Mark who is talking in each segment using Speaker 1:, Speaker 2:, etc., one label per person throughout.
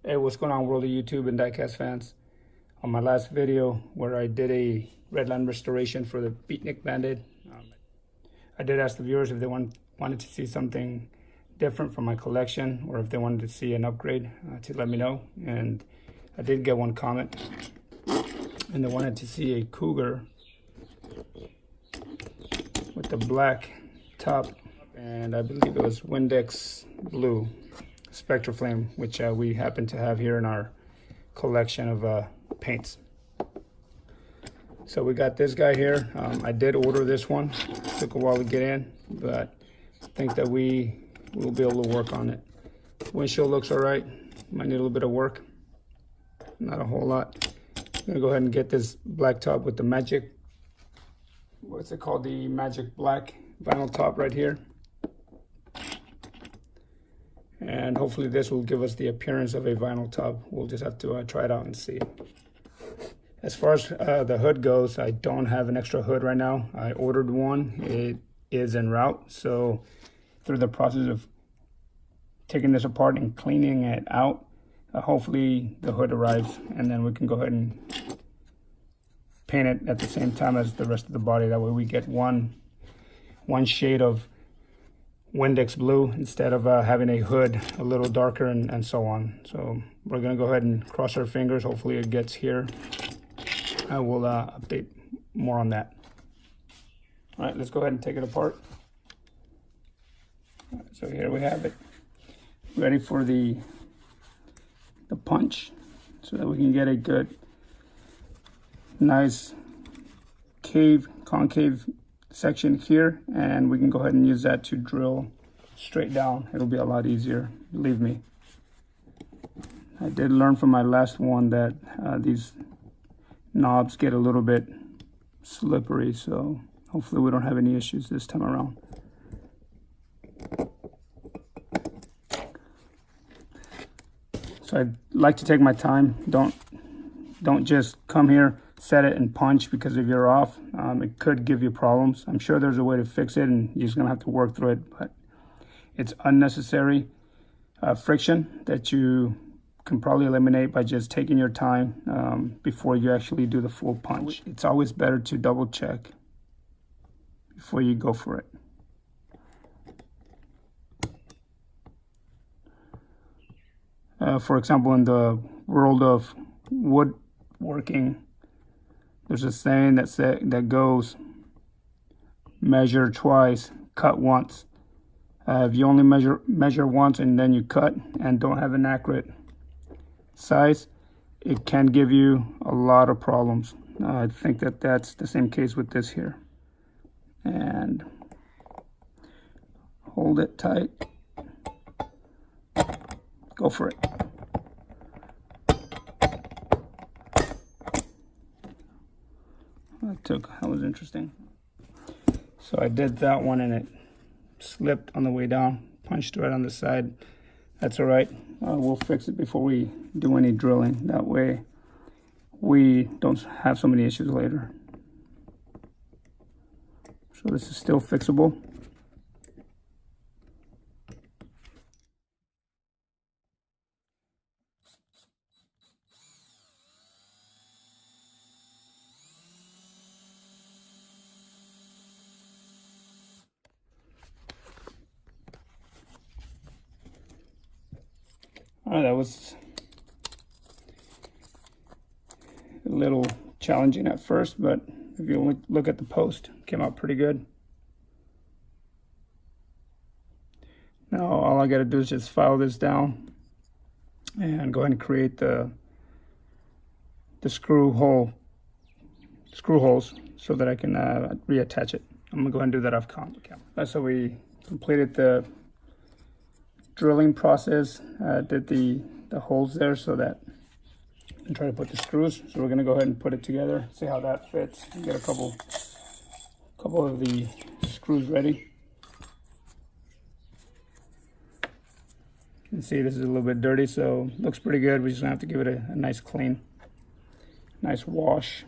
Speaker 1: Hey, what's going on, world of YouTube and diecast fans? On my last video where I did a Redline restoration for the beatnik Band-Aid, I did ask the viewers if they wanted to see something different from my collection, or if they wanted to see an upgrade, to let me know. And I did get one comment, and they wanted to see a Cougar with the black top, and I believe it was Windex blue Spectra Flame, which we happen to have here in our collection of paints. So we got this guy here. I did order this one. Took a while to get in, but I think that we will be able to work on it. Windshield looks all right. Might need a little bit of work. Not a whole lot. I'm gonna go ahead and get this black top with the magic, what's it called? The magic black vinyl top right here. And hopefully this will give us the appearance of a vinyl top. We'll just have to try it out and see. As far as the hood goes, I don't have an extra hood right now. I ordered one. It is en route. So through the process of taking this apart and cleaning it out, hopefully the hood arrives, and then we can go ahead and paint it at the same time as the rest of the body. That way we get one shade of Windex blue instead of having a hood a little darker and so on. So we're gonna go ahead and cross our fingers. Hopefully it gets here. I will update more on that. All right, let's go ahead and take it apart. All right, so here we have it, ready for the punch, so that we can get a good, nice concave section here, and we can go ahead and use that to drill straight down. It'll be a lot easier, believe me. I did learn from my last one that these knobs get a little bit slippery, so hopefully we don't have any issues this time around. So I'd like to take my time. Don't just come here, set it and punch, because if you're off, it could give you problems. I'm sure there's a way to fix it, and you're just gonna have to work through it, but it's unnecessary friction that you can probably eliminate by just taking your time before you actually do the full punch. It's always better to double check before you go for it. For example, in the world of woodworking, there's a saying that goes, measure twice, cut once. If you only measure once and then you cut and don't have an accurate size, it can give you a lot of problems. I think that that's the same case with this here. And hold it tight. Go for it. That was interesting. So I did that one and it slipped on the way down, punched right on the side. That's all right. We'll fix it before we do any drilling. That way we don't have so many issues later. So this is still fixable. All right, that was a little challenging at first, but if you look at the post, it came out pretty good. Now all I got to do is just file this down and go ahead and create the screw holes so that I can reattach it. I'm gonna go ahead and do that off camera. So we completed the drilling process, did the holes there so that and try to put the screws. So we're gonna go ahead and put it together, see how that fits, and get a couple of the screws ready. You can see this is a little bit dirty, so it looks pretty good. We just have to give it a nice clean, nice wash.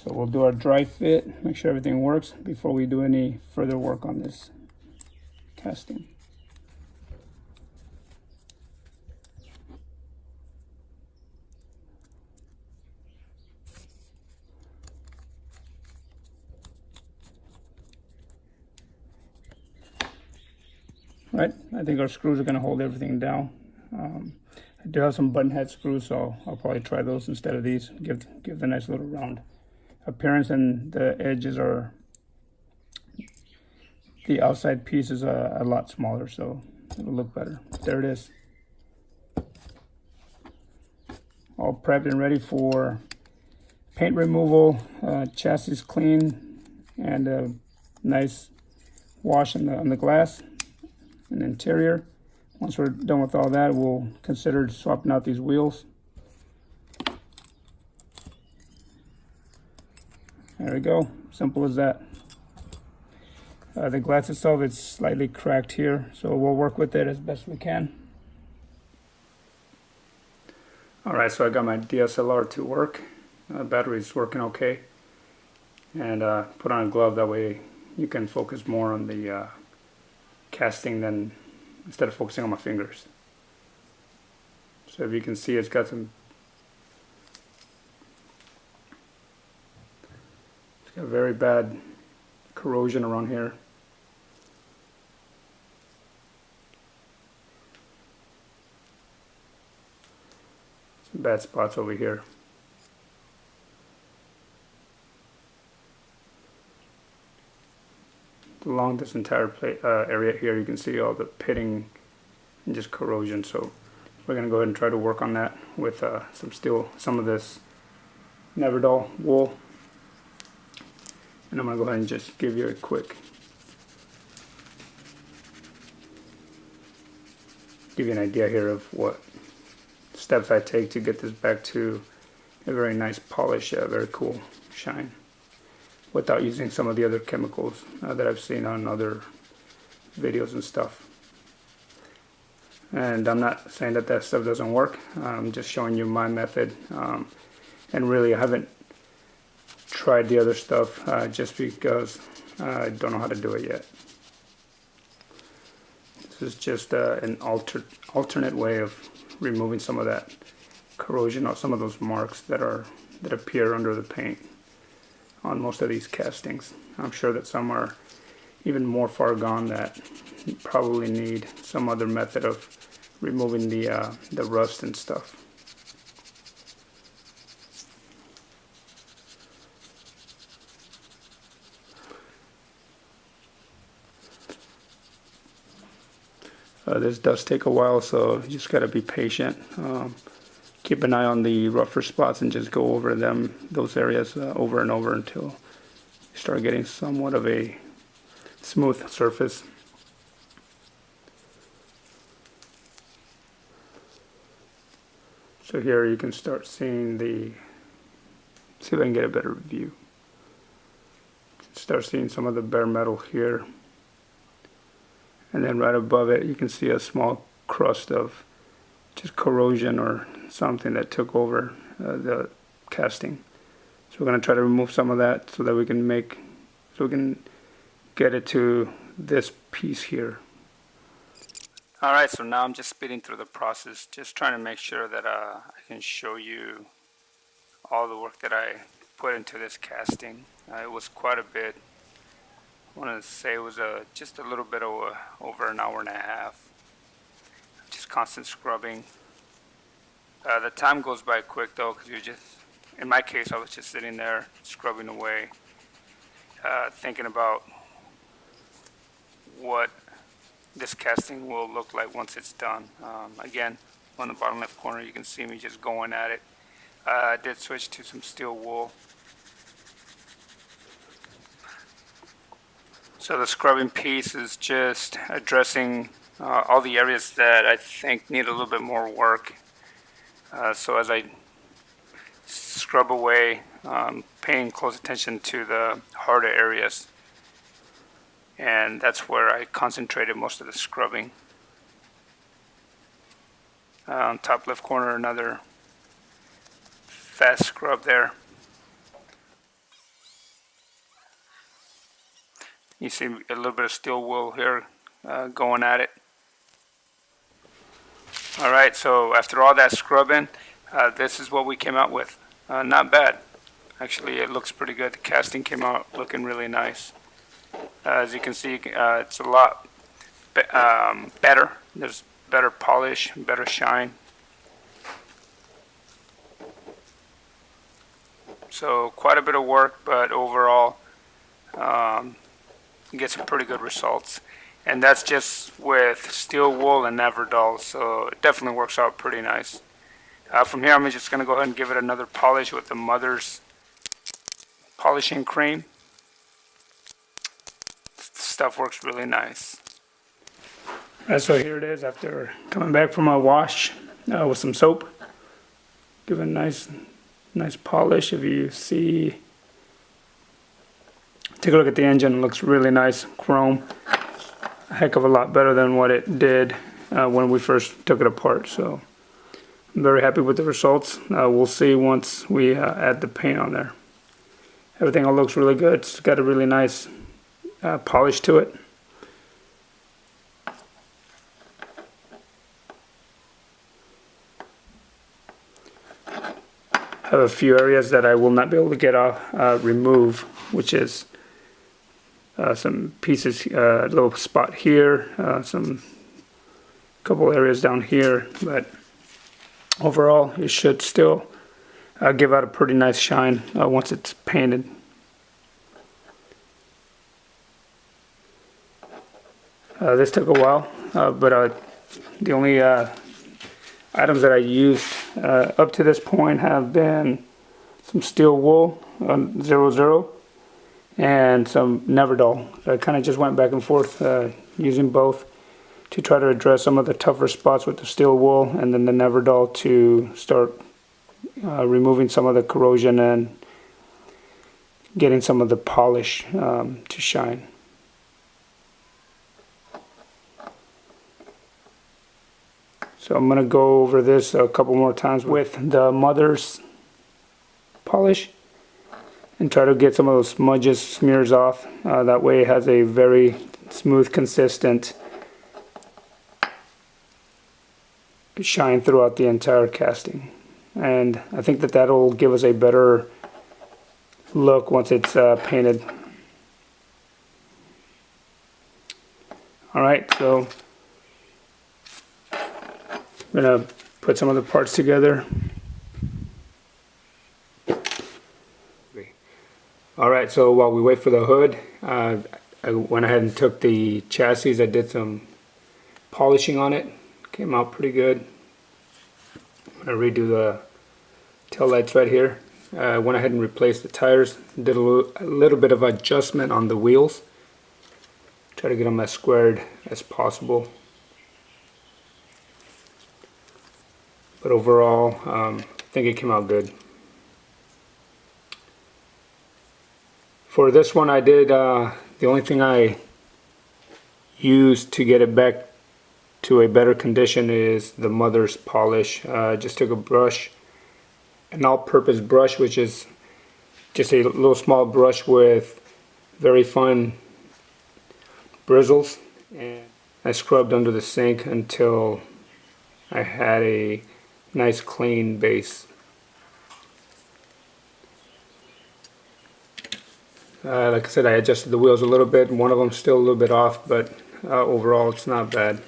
Speaker 1: So we'll do our dry fit, make sure everything works before we do any further work on this casting. Right, I think our screws are going to hold everything down. I do have some button head screws, so I'll probably try those instead of these. Give the nice little round appearance, and the edges are, the outside piece is a lot smaller, so it'll look better. There it is. All prepped and ready for paint removal, chassis clean, and a nice wash on the glass and interior. Once we're done with all that, we'll consider swapping out these wheels. There we go, simple as that. The glass itself is slightly cracked here, so we'll work with it as best we can. Alright, so I got my DSLR to work. Battery's working okay. And put on a glove, that way you can focus more on the casting than instead of focusing on my fingers. So if you can see, it's got very bad corrosion around here. Some bad spots over here. Along this entire area here, you can see all the pitting and just corrosion. So we're going to go ahead and try to work on that with some of this Neverdol wool. And I'm going to go ahead and just give you a quick, give you an idea here of what steps I take to get this back to a very nice polish, very cool shine, without using some of the other chemicals that I've seen on other videos and stuff. And I'm not saying that that stuff doesn't work. I'm just showing you my method. And really, I haven't tried the other stuff just because I don't know how to do it yet. This is just an alternate way of removing some of that corrosion or some of those marks that appear under the paint on most of these castings. I'm sure that some are even more far gone that probably need some other method of removing the rust and stuff. This does take a while, so you just gotta be patient. Keep an eye on the rougher spots and just go over those areas over and over until you start getting somewhat of a smooth surface. So here you can start seeing see if I can get a better view. Start seeing some of the bare metal here. And then right above it, you can see a small crust of just corrosion or something that took over the casting. So we're going to try to remove some of that so that we can get it to this piece here. Alright, so now I'm just speeding through the process, just trying to make sure that I can show you all the work that I put into this casting. It was quite a bit. I want to say it was just a little bit over an hour and a half. Just constant scrubbing. The time goes by quick though, because in my case, I was just sitting there scrubbing away, thinking about what this casting will look like once it's done. Again, on the bottom left corner, you can see me just going at it. I did switch to some steel wool. So the scrubbing piece is just addressing all the areas that I think need a little bit more work. So as I scrub away, paying close attention to the harder areas. And that's where I concentrated most of the scrubbing. On top left corner, another fast scrub there. You see a little bit of steel wool here going at it. Alright, so after all that scrubbing, this is what we came out with. Not bad. Actually, it looks pretty good. The casting came out looking really nice. As you can see, it's a lot better. There's better polish, better shine. So quite a bit of work, but overall get some pretty good results. And that's just with steel wool and never dull, so it definitely works out pretty nice. From here, I'm just going to go ahead and give it another polish with the Mother's polishing cream. Stuff works really nice. So here it is after coming back from a wash with some soap. Give it a nice polish. If you see, take a look at the engine. It looks really nice, chrome. A heck of a lot better than what it did when we first took it apart. So I'm very happy with the results. We'll see once we add the paint on there. Everything all looks really good. It's got a really nice polish to it. I have a few areas that I will not be able to get off, remove, which is some pieces, a little spot here, some couple areas down here, but overall it should still give out a pretty nice shine once it's painted. This took a while, but the only items that I used up to this point have been some steel wool 00 and some never dull. So I kind of just went back and forth using both to try to address some of the tougher spots with the steel wool, and then the never dull to start removing some of the corrosion and getting some of the polish to shine. So I'm going to go over this a couple more times with the Mother's polish and try to get some of those smudges, smears off. That way it has a very smooth, consistent shine throughout the entire casting. And I think that that'll give us a better look once it's painted. Alright, so I'm going to put some of the parts together. Alright, so while we wait for the hood, I went ahead and took the chassis. I did some polishing on it. Came out pretty good. I'm going to redo the tail lights right here. I went ahead and replaced the tires. Did a little bit of adjustment on the wheels. Try to get them as squared as possible. But overall, I think it came out good. For this one I did, the only thing I used to get it back to a better condition is the Mother's polish. Just took a brush, an all-purpose brush, which is just a little small brush with very fine bristles, and I scrubbed under the sink until I had a nice clean base. Like I said, I adjusted the wheels a little bit. One of them still a little bit off, but overall it's not bad.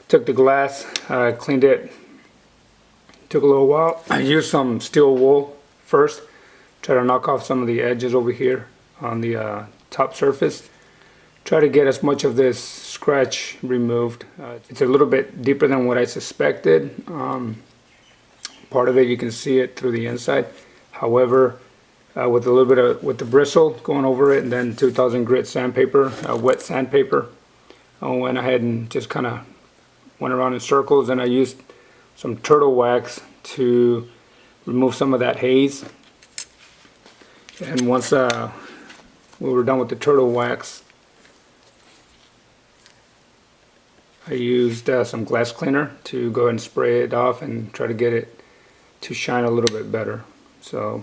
Speaker 1: Took the glass, cleaned it. Took a little while. I used some steel wool first. Try to knock off some of the edges over here on the top surface. Try to get as much of this scratch removed. It's a little bit deeper than what I suspected. Part of it you can see it through the inside. However, with a little bit of with the bristle going over it, and then 2000 grit sandpaper, wet sandpaper, I went ahead and just kind of went around in circles, and I used some turtle wax to remove some of that haze. And once we were done with the turtle wax, I used some glass cleaner to go ahead and spray it off and try to get it to shine a little bit better. So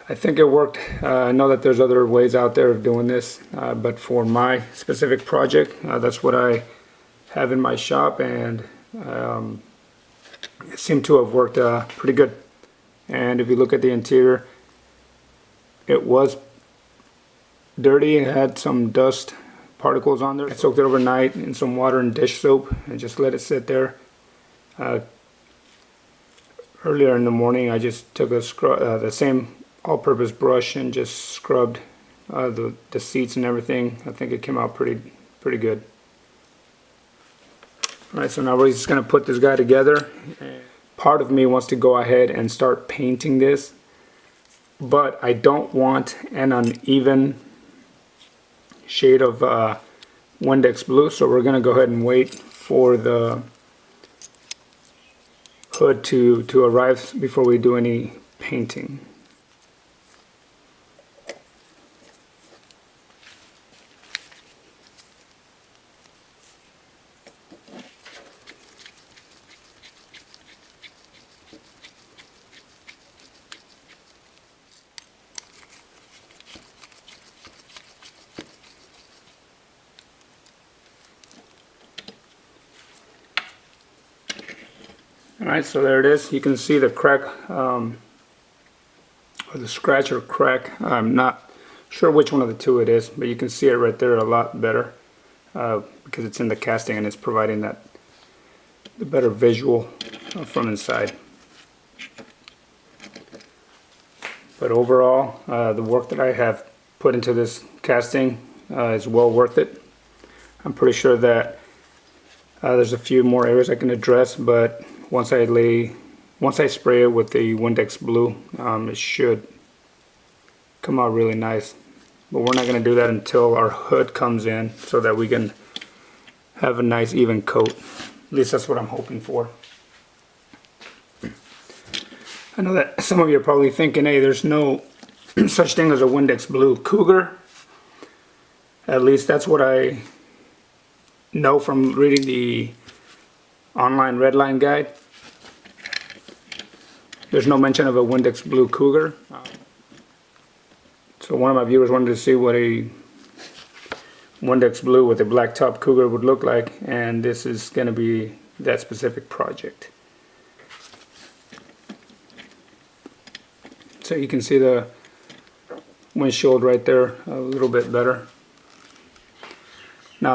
Speaker 1: I think it worked. I know that there's other ways out there of doing this, but for my specific project, that's what I have in my shop, and it seemed to have worked pretty good. And if you look at the interior, it was dirty. It had some dust particles on there. I soaked it overnight in some water and dish soap and just let it sit there. Earlier in the morning, I just took the same all-purpose brush and just scrubbed the seats and everything. I think it came out pretty good. Alright, so now we're just going to put this guy together. Part of me wants to go ahead and start painting this, but I don't want an uneven shade of Windex blue, so we're going to go ahead and wait for the hood to arrive before we do any painting. Alright, so there it is. You can see the crack, or the scratch or crack. I'm not sure which one of the two it is, but you can see it right there a lot better because it's in the casting and it's providing the better visual from inside. But overall, the work that I have put into this casting is well worth it. I'm pretty sure that there's a few more areas I can address, but once I spray it with the Windex blue, it should come out really nice. But we're not going to do that until our hood comes in, so that we can have a nice even coat. At least that's what I'm hoping for. I know that some of you are probably thinking, hey, there's no such thing as a Windex blue Cougar. At least that's what I know from reading the online Redline guide. There's no mention of a Windex blue Cougar. So one of my viewers wanted to see what a Windex blue with a black top Cougar would look like, and this is going to be that specific project. So you can see the windshield right there a little bit better. Now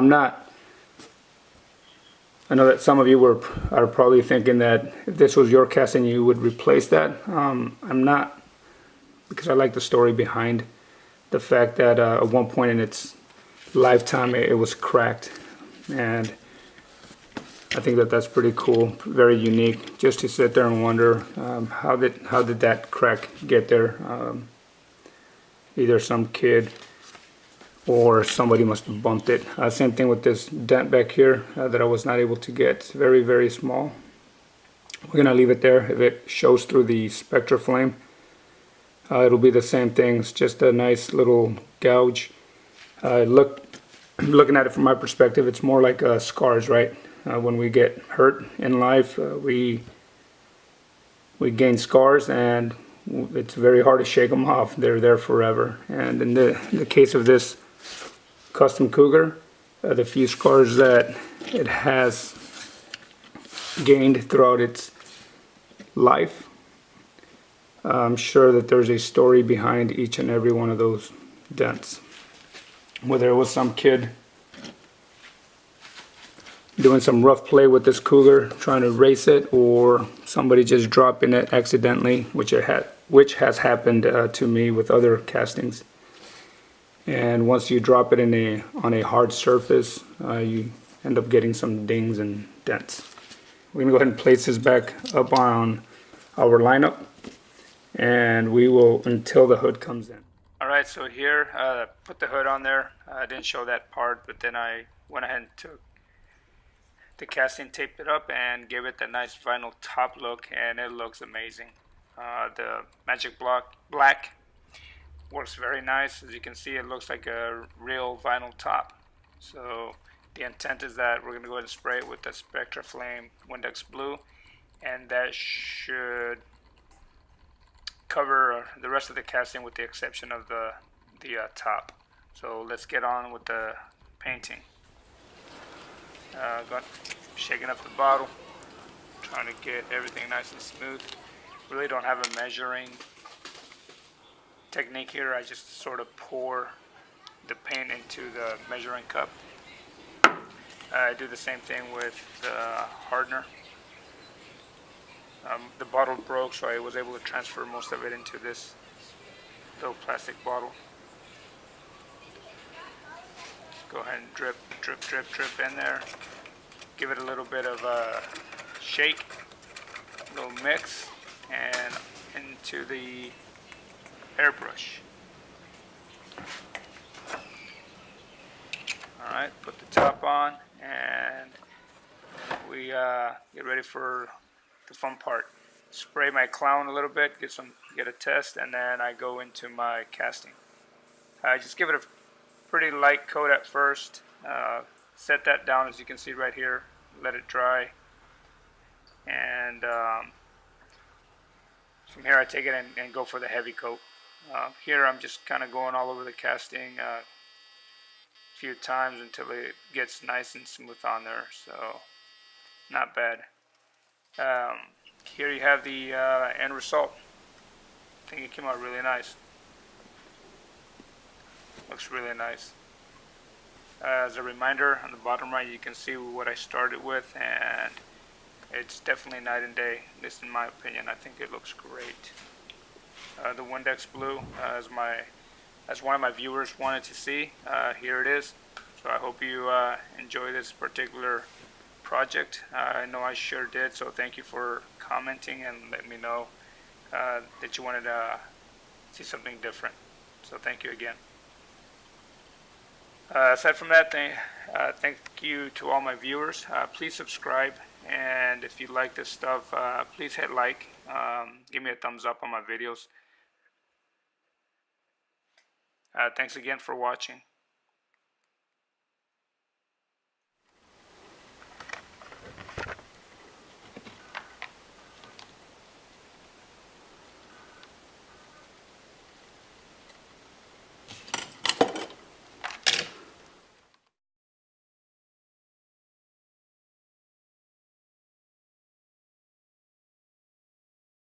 Speaker 1: I know that some of you are probably thinking that if this was your casting you would replace that. I'm not, because I like the story behind the fact that at one point in its lifetime it was cracked, and I think that that's pretty cool, very unique, just to sit there and wonder how did that crack get there. Either some kid or somebody must have bumped it. Same thing with this dent back here that I was not able to get. It's very, very small. We're going to leave it there. If it shows through the Spectra flame, it'll be the same thing. It's just a nice little gouge. Looking at it from my perspective, it's more like scars, right? When we get hurt in life, we gain scars, and it's very hard to shake them off. They're there forever. And in the case of this custom Cougar, the few scars that it has gained throughout its life, I'm sure that there's a story behind each and every one of those dents. Whether it was some kid doing some rough play with this Cougar, trying to race it, or somebody just dropping it accidentally, which has happened to me with other castings. And once you drop it on a hard surface, you end up getting some dings and dents. We're going to go ahead and place this back up on our lineup, and we will until the hood comes in. Alright, so here, put the hood on there. I didn't show that part, but then I went ahead and took the casting, taped it up, and gave it that nice vinyl top look, and it looks amazing. The magic black works very nice. As you can see, it looks like a real vinyl top. So the intent is that we're going to go ahead and spray it with the Spectra Flame Windex Blue, and that should cover the rest of the casting with the exception of the top. So let's get on with the painting. Shaking up the bottle, trying to get everything nice and smooth. Really don't have a measuring technique here. I just sort of pour the paint into the measuring cup. I do the same thing with the hardener. The bottle broke, so I was able to transfer most of it into this little plastic bottle. Go ahead and drip, drip, drip, drip in there. Give it a little bit of a shake, a little mix, and into the airbrush. Alright, put the top on, and we get ready for the fun part. Spray my clown a little bit, get a test, and then I go into my casting. I just give it a pretty light coat at first. Set that down, as you can see right here. Let it dry, and from here I take it and go for the heavy coat. Here I'm just kind of going all over the casting a few times until it gets nice and smooth on there, so not bad. Here you have the end result. I think it came out really nice. Looks really nice. As a reminder, on the bottom right you can see what I started with, and it's definitely night and day, at least in my opinion. I think it looks great. The Windex blue, as one of my viewers wanted to see, here it is. So I hope you enjoy this particular project. I know I sure did, so thank you for commenting and letting me know that you wanted to see something different. So thank you again. Aside from that, thank you to all my viewers. Please subscribe, and if you like this stuff, please hit like. Give me a thumbs up on my videos. Thanks again for watching.